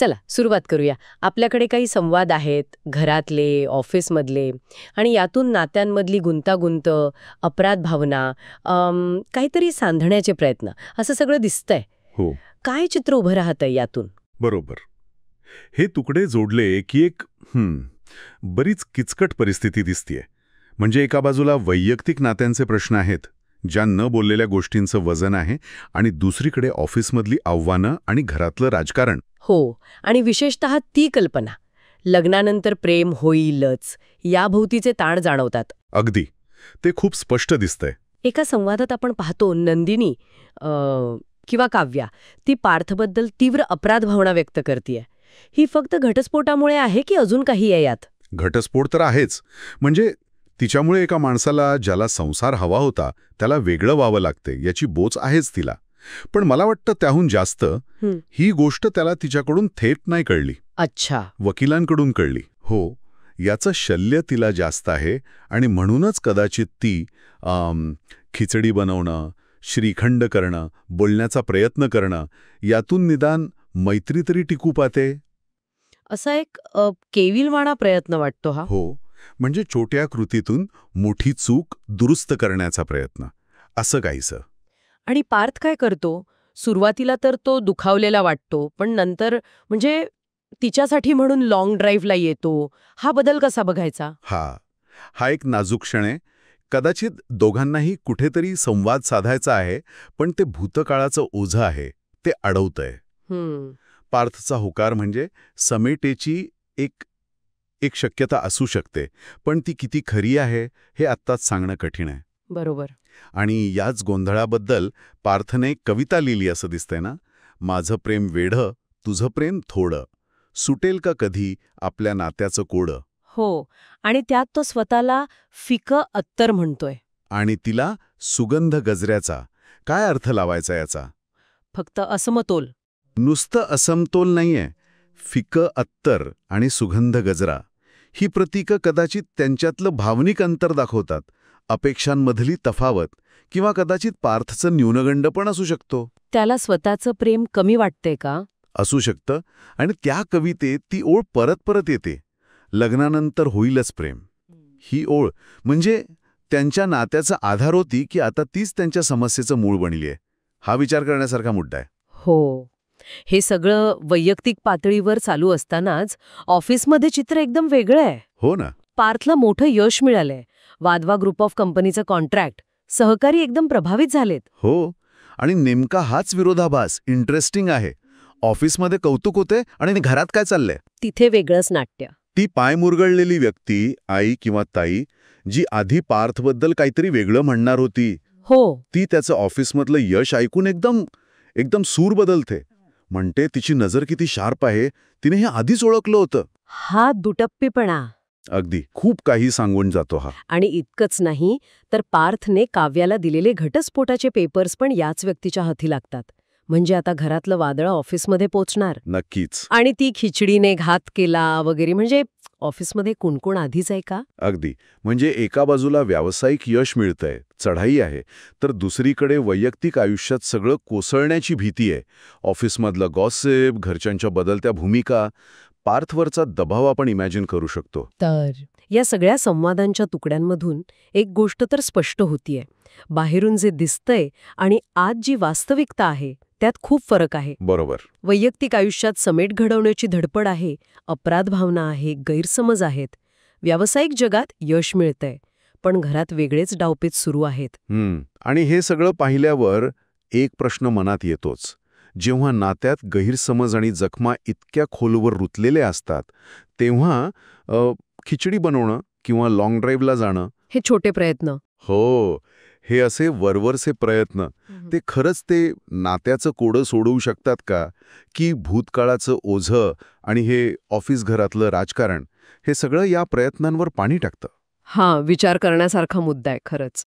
चला सुरुवात करूया. आपल्याकडे काही संवाद आहेत, घरातले, ऑफिसमधले, आणि यातून नात्यांमधली गुंतागुंत, अपराध भावना, काहीतरी सांधण्याचे प्रयत्न, असं सगळं दिसतंय. हो, काय चित्र उभं राहतंय यातून? बरोबर. हे तुकडे जोडले की एक बरीच किचकट परिस्थिती दिसतीये. म्हणजे एका बाजूला वैयक्तिक नात्यांचे प्रश्न आहेत, ज्या न बोललेल्या गोष्टींचं वजन आहे, आणि दुसरीकडे ऑफिसमधली आव्हानं आणि घरातलं राजकारण. हो, आणि विशेषतः ती कल्पना, लग्नानंतर प्रेम होईलच, याभोवतीचे ताण जाणवतात. अगदी. ते खूप स्पष्ट दिसतंय. एका संवादात आपण पाहतो नंदिनी किंवा काव्या, ती पार्थबद्दल तीव्र अपराध भावना व्यक्त करतीये. ही फक्त घटस्फोटामुळे आहे की अजून काही आहे यात? घटस्फोट तर आहेच. म्हणजे तिच्यामुळे एका माणसाला ज्याला संसार हवा होता त्याला वेगळं व्हावं लागते याची बोच आहेच तिला. पण मला वाटतं त्याहून जास्त ही गोष्ट त्याला तिच्याकडून थेट नाही कळली. अच्छा. वकिलांकडून कळली. हो, याचं शल्य तिला जास्त आहे, आणि म्हणूनच कदाचित ती खिचडी बनवणं, श्रीखंड करणं, बोलण्याचा प्रयत्न करणं, यातून निदान मैत्री तरी टिकू पाहते. असा एक केविलवाणा प्रयत्न वाटतो हा. हो, म्हणजे छोट्या कृतीतून मोठी चूक दुरुस्त करण्याचा प्रयत्न, असं काहीसं. आणि पार्थ काय करतो? सुरुवातीला तर तो दुखावलेला वाटतो, पण नंतर म्हणजे तिच्यासाठी म्हणून लॉंग ड्राईव्हला येतो. हा बदल कसा बघायचा? हा एक नाजूक क्षण आहे. कदाचित दोघांनाही कुठेतरी संवाद साधायचा आहे, पण ते भूतकाळाचं ओझं आहे, ते अडवतंय. पार्थचा होकार म्हणजे समेटेची एक शक्यता असू शकते, पण ती किती खरी आहे हे आत्ताच सांगणं कठीण आहे. बरोबर. आणि याच गोंधळाबद्दल पार्थने कविता लिहिली असं दिसतंय ना. माझं प्रेम वेढं, तुझं प्रेम थोडं, सुटेल का कधी आपल्या नात्याचं कोडं. हो, आणि त्यात तो स्वतःला फिकं अत्तर म्हणतोय. आणि तिला सुगंध गजऱ्याचा. काय अर्थ लावायचा याचा? फक्त असमतोल. नुसतं असमतोल नाहीये. फिकं अत्तर आणि सुगंध गजरा ही प्रतीकं कदाचित त्यांच्यातलं भावनिक अंतर दाखवतात, अपेक्षांमधली तफावत, किंवा कदाचित पार्थचं न्यूनगंड पण असू शकतो. त्याला स्वतःचं प्रेम कमी वाटतंय का? असू शकतं. आणि त्या कवितेत ती ओळ परत परत येते, लग्नानंतर होईलच प्रेम. ही ओळ म्हणजे त्यांच्या नात्याचा आधार होती की आता तीच त्यांच्या समस्येचं मूळ बनली आहे. हा विचार करण्यासारखा मुद्दा आहे. हो, हे सगळं वैयक्तिक पातळीवर चालू असतानाच ऑफिसमध्ये चित्र एकदम वेगळं आहे. हो ना. पार्थला मोठं यश मिळालंय. वाधवा ग्रुप ऑफ कंपनीचं कॉन्ट्रॅक्ट, सहकारी एकदम प्रभावित झालेत. हो, आणि नेमका हाच विरोधाभास इंटरेस्टिंग आहे. ऑफिसमध्ये कौतुक होते आणि घरात काय चाललंय तिथे वेगळंच नाट्य. ती पाय मुरगळलेली व्यक्ती, आई किंवा ताई, जी आधी पार्थबद्दल काहीतरी वेगळं म्हणणार होती, हो, ती त्याचं ऑफिसमधलं यश ऐकून एकदम सूर बदलते. म्हणते तिची नजर किती शार्प आहे, तिने हे आधीच ओळखलं होतं. हा दुटप्पीपणा. अगदी खूप काही सांगून जातो हा. आणि इतकंच नाही तर पार्थने काव्याला दिलेले घटस्फोटाचे पेपर्स पण याच व्यक्तीच्या हाती लागतात. म्हणजे आता घरातलं वादळ ऑफिसमध्ये पोचणार. नक्कीच. आणि ती खिचडीने घात केला वगैरे, म्हणजे ऑफिसमध्ये कुणकुण आधीच आहे का? अगदी. म्हणजे एका बाजूला व्यावसायिक यश मिळतंय, चढाई आहे, तर दुसरीकडे वैयक्तिक आयुष्यात सगळं कोसळण्याची भीती आहे. ऑफिसमधलं गॉसिप, घरच्यांच्या बदलत्या भूमिका, पार्थवरचा दबाव आपण इमॅजिन करू शकतो. तर या सगळ्या संवादांच्या तुकड्यांमधून एक गोष्ट तर स्पष्ट होतीये. बाहेरून जे दिसतंय आणि आत जी वास्तविकता आहे त्यात खूप फरक आहे. बरोबर. वैयक्तिक आयुष्यात समेट घडवण्याची धडपड आहे, अपराध भावना आहे, गैरसमज आहेत. व्यावसायिक जगात यश मिळतंय, पण घरात वेगळेच डावपेच सुरू आहेत. आणि हे सगळं पाहिल्यावर एक प्रश्न मनात येतोच. जेव्हा नात्यात गैरसमज आणि जखमा इतक्या खोलवर रुतलेल्या असतात, तेव्हा खिचडी बनवणं किंवा लाँग ड्राईव्हला जाणं, हे छोटे प्रयत्न, हो, हे असे वरवरचे प्रयत्न, ते खरंच ते नात्याचं कोडं सोडवू शकतात का? की भूतकाळाचं ओझं आणि हे ऑफिस घरातलं राजकारण, हे सगळं या प्रयत्नांवर पाणी टाकतं? विचार करण्यासारखा मुद्दा आहे खरंच.